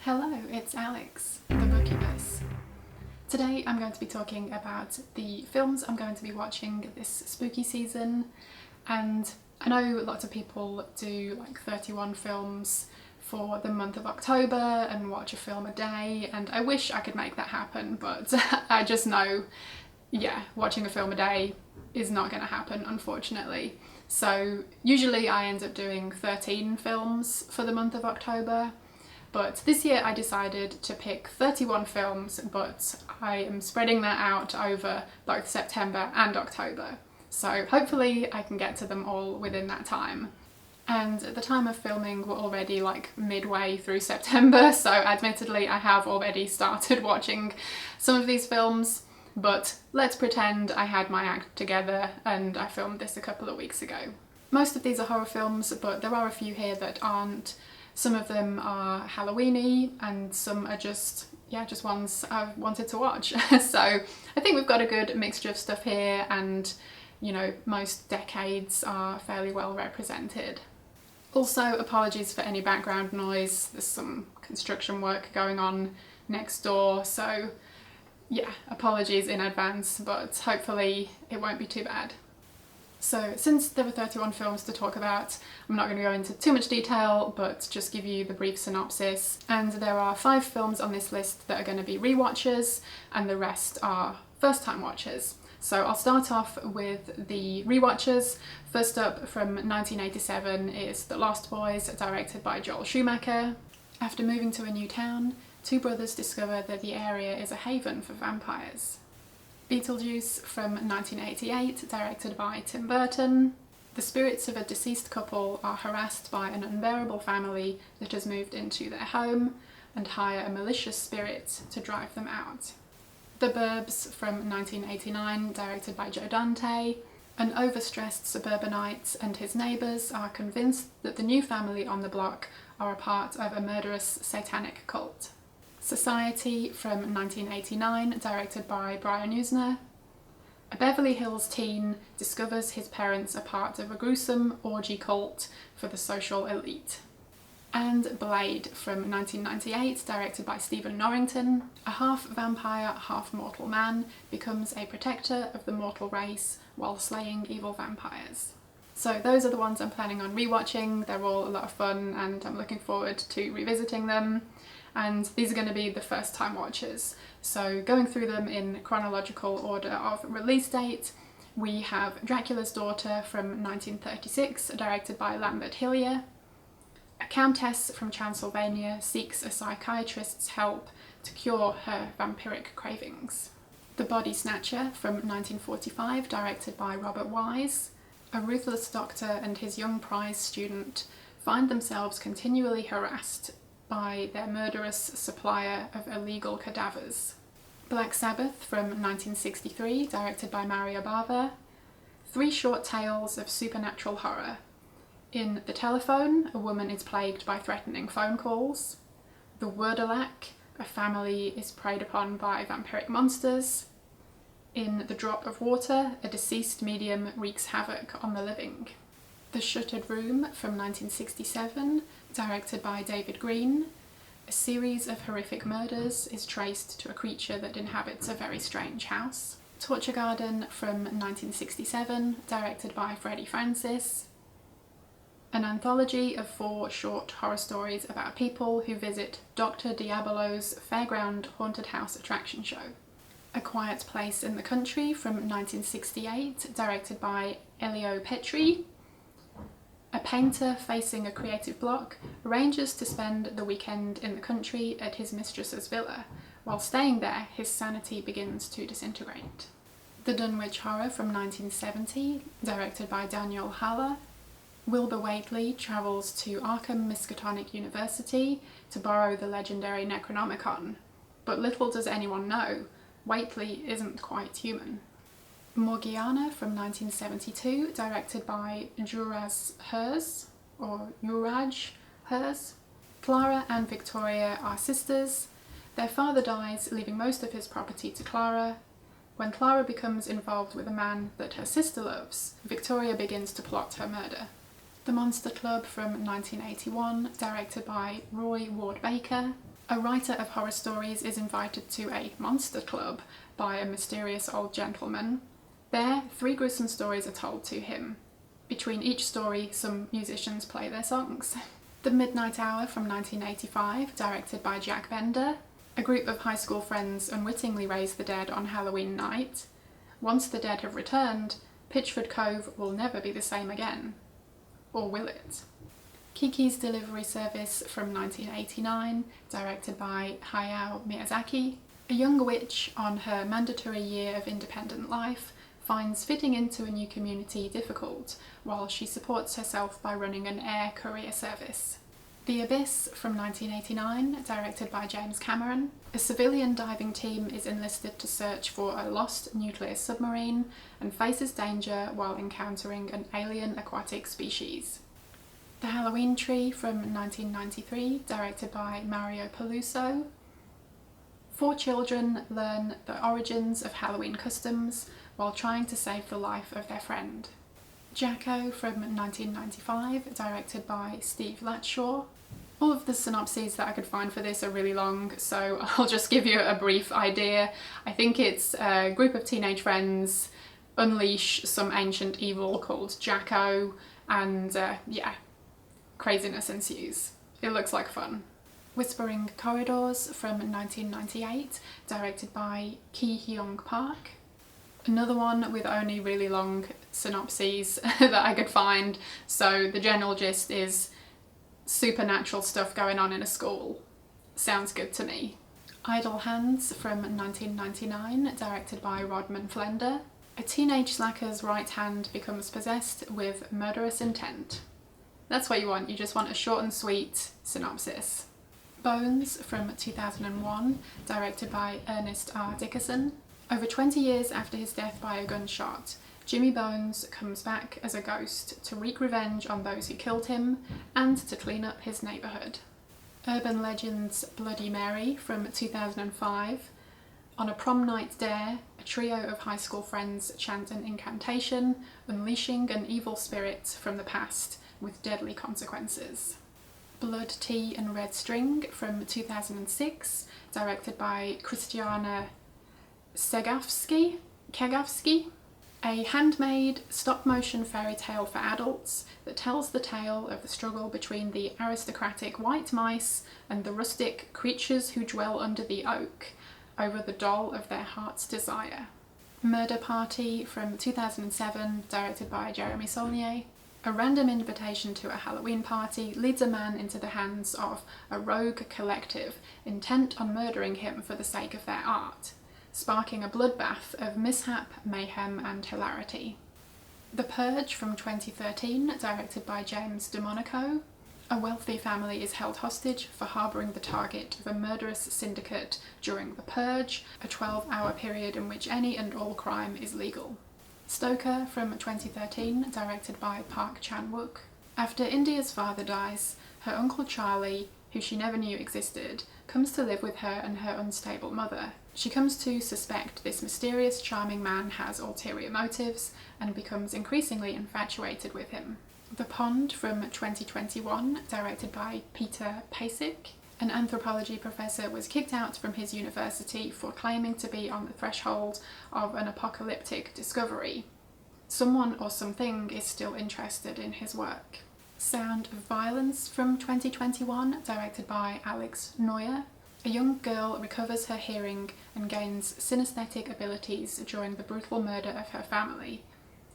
Hello, it's Alex, the Bookybus. Today I'm going to be talking about the films I'm going to be watching this spooky season, and I know lots of people do like 31 films for the month of October and watch a film a day, and I wish I could make that happen, but I just know, watching a film a day is not going to happen, unfortunately. So usually I end up doing 13 films for the month of October. But this year I decided to pick 31 films, but I am spreading that out over both September and October. So hopefully I can get to them all within that time. And at the time of filming we're already like midway through September, so admittedly I have already started watching some of these films, but let's pretend I had my act together and I filmed this a couple of weeks ago. Most of these are horror films, but there are a few here that aren't. Some of them are Halloween-y and some are just ones I've wanted to watch. So I think we've got a good mixture of stuff here, and you know, most decades are fairly well represented. Also, apologies for any background noise. There's some construction work going on next door, so yeah, apologies in advance, but hopefully it won't be too bad. So since there were 31 films to talk about, I'm not going to go into too much detail, but just give you the brief synopsis. And there are 5 films on this list that are going to be rewatches, and the rest are first-time watches. So I'll start off with the rewatches. First up, from 1987, is The Lost Boys, directed by Joel Schumacher. After moving to a new town, 2 brothers discover that the area is a haven for vampires. Beetlejuice from 1988, directed by Tim Burton. The spirits of a deceased couple are harassed by an unbearable family that has moved into their home and hire a malicious spirit to drive them out. The Burbs from 1989, directed by Joe Dante. An overstressed suburbanite and his neighbours are convinced that the new family on the block are a part of a murderous satanic cult. Society from 1989, directed by Brian Usner. A Beverly Hills teen discovers his parents are part of a gruesome orgy cult for the social elite. And Blade from 1998, directed by Stephen Norrington. A half-vampire, half-mortal man becomes a protector of the mortal race while slaying evil vampires. So those are the ones I'm planning on rewatching. They're all a lot of fun and I'm looking forward to revisiting them. And these are going to be the first time watches. So going through them in chronological order of release date, we have Dracula's Daughter from 1936, directed by Lambert Hillier. A countess from Transylvania seeks a psychiatrist's help to cure her vampiric cravings. The Body Snatcher from 1945, directed by Robert Wise. A ruthless doctor and his young prize student find themselves continually harassed by their murderous supplier of illegal cadavers. Black Sabbath from 1963, directed by Mario Bava. 3 short tales of supernatural horror. In The Telephone, a woman is plagued by threatening phone calls. The Wordalac, a family is preyed upon by vampiric monsters. In The Drop of Water, a deceased medium wreaks havoc on the living. The Shuttered Room from 1967, directed by David Green. A series of horrific murders is traced to a creature that inhabits a very strange house. Torture Garden from 1967, directed by Freddie Francis. An anthology of 4 short horror stories about people who visit Dr. Diabolo's Fairground Haunted House attraction show. A Quiet Place in the Country from 1968, directed by Elio Petri. A painter facing a creative block arranges to spend the weekend in the country at his mistress's villa. While staying there, his sanity begins to disintegrate. The Dunwich Horror from 1970, directed by Daniel Haller. Wilbur Whateley travels to Arkham Miskatonic University to borrow the legendary Necronomicon, but little does anyone know, Whateley isn't quite human. Morgiana from 1972, directed by Juraj Herz. Clara and Victoria are sisters. Their father dies, leaving most of his property to Clara. When Clara becomes involved with a man that her sister loves, Victoria begins to plot her murder. The Monster Club from 1981, directed by Roy Ward Baker. A writer of horror stories is invited to a monster club by a mysterious old gentleman. There, 3 gruesome stories are told to him. Between each story, some musicians play their songs. The Midnight Hour from 1985, directed by Jack Bender. A group of high school friends unwittingly raise the dead on Halloween night. Once the dead have returned, Pitchford Cove will never be the same again. Or will it? Kiki's Delivery Service from 1989, directed by Hayao Miyazaki. A young witch on her mandatory year of independent life finds fitting into a new community difficult, while she supports herself by running an air courier service. The Abyss from 1989, directed by James Cameron. A civilian diving team is enlisted to search for a lost nuclear submarine and faces danger while encountering an alien aquatic species. The Halloween Tree from 1993, directed by Mario Peluso. 4 children learn the origins of Halloween customs while trying to save the life of their friend. Jacko from 1995, directed by Steve Latshaw. All of the synopses that I could find for this are really long, so I'll just give you a brief idea. I think it's a group of teenage friends unleash some ancient evil called Jacko, and yeah, craziness ensues. It looks like fun. Whispering Corridors from 1998, directed by Ki Hyung Park. Another one with only really long synopses that I could find, so the general gist is supernatural stuff going on in a school. Sounds good to me. Idle Hands from 1999, directed by Rodman Flender. A teenage slacker's right hand becomes possessed with murderous intent. That's what you want, you just want a short and sweet synopsis. Bones from 2001, directed by Ernest R. Dickerson. Over 20 years after his death by a gunshot, Jimmy Bones comes back as a ghost to wreak revenge on those who killed him and to clean up his neighbourhood. Urban Legends Bloody Mary from 2005. On a prom night dare, a trio of high school friends chant an incantation, unleashing an evil spirit from the past with deadly consequences. Blood, Tea and Red String from 2006, directed by Christiana Kegavsky. A handmade stop-motion fairy tale for adults that tells the tale of the struggle between the aristocratic white mice and the rustic creatures who dwell under the oak over the doll of their heart's desire. Murder Party from 2007, directed by Jeremy Saulnier. A random invitation to a Halloween party leads a man into the hands of a rogue collective intent on murdering him for the sake of their art, sparking a bloodbath of mishap, mayhem and hilarity. The Purge from 2013, directed by James DeMonaco. A wealthy family is held hostage for harbouring the target of a murderous syndicate during the Purge, a 12-hour period in which any and all crime is legal. Stoker from 2013, directed by Park Chan-wook. After India's father dies, her uncle Charlie, who she never knew existed, comes to live with her and her unstable mother. She comes to suspect this mysterious, charming man has ulterior motives and becomes increasingly infatuated with him. The Pond from 2021, directed by Peter Pasek. An anthropology professor was kicked out from his university for claiming to be on the threshold of an apocalyptic discovery. Someone or something is still interested in his work. Sound of Violence from 2021, directed by Alex Neuer. A young girl recovers her hearing and gains synesthetic abilities during the brutal murder of her family.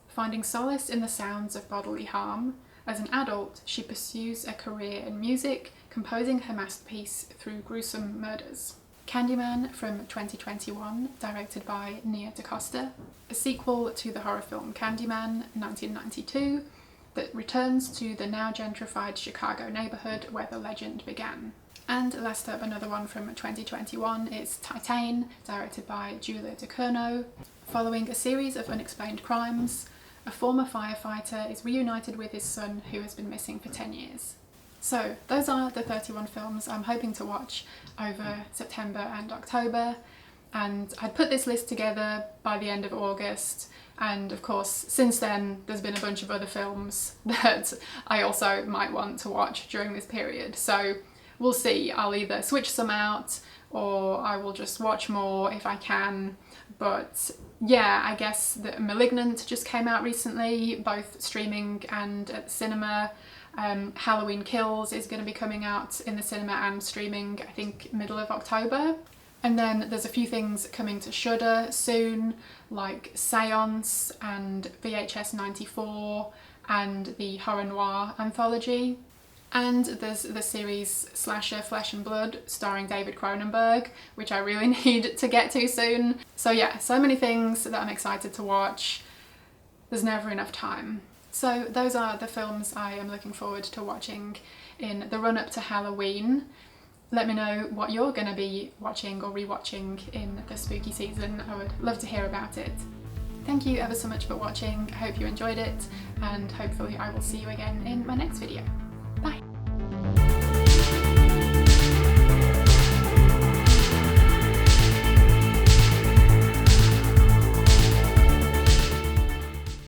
Finding solace in the sounds of bodily harm, as an adult she pursues a career in music, composing her masterpiece through gruesome murders. Candyman from 2021, directed by Nia DaCosta. A sequel to the horror film Candyman, 1992, that returns to the now gentrified Chicago neighbourhood where the legend began. And last up, another one from 2021 is Titane, directed by Julia Ducournau. Following a series of unexplained crimes, a former firefighter is reunited with his son who has been missing for 10 years. So those are the 31 films I'm hoping to watch over September and October, and I'd put this list together by the end of August, and of course since then there's been a bunch of other films that I also might want to watch during this period. So we'll see. I'll either switch some out or I will just watch more if I can. But yeah, I guess that Malignant just came out recently, both streaming and at the cinema. Halloween Kills is going to be coming out in the cinema and streaming, I think, middle of October. And then there's a few things coming to Shudder soon, like Seance and VHS 94 and the Horror Noir anthology. And there's the series slasher Flesh and Blood starring David Cronenberg, which I really need to get to soon. So yeah, so many things that I'm excited to watch. There's never enough time. So those are the films I am looking forward to watching in the run-up to Halloween. Let me know what you're going to be watching or rewatching in the spooky season. I would love to hear about it. Thank you ever so much for watching. I hope you enjoyed it, and hopefully I will see you again in my next video.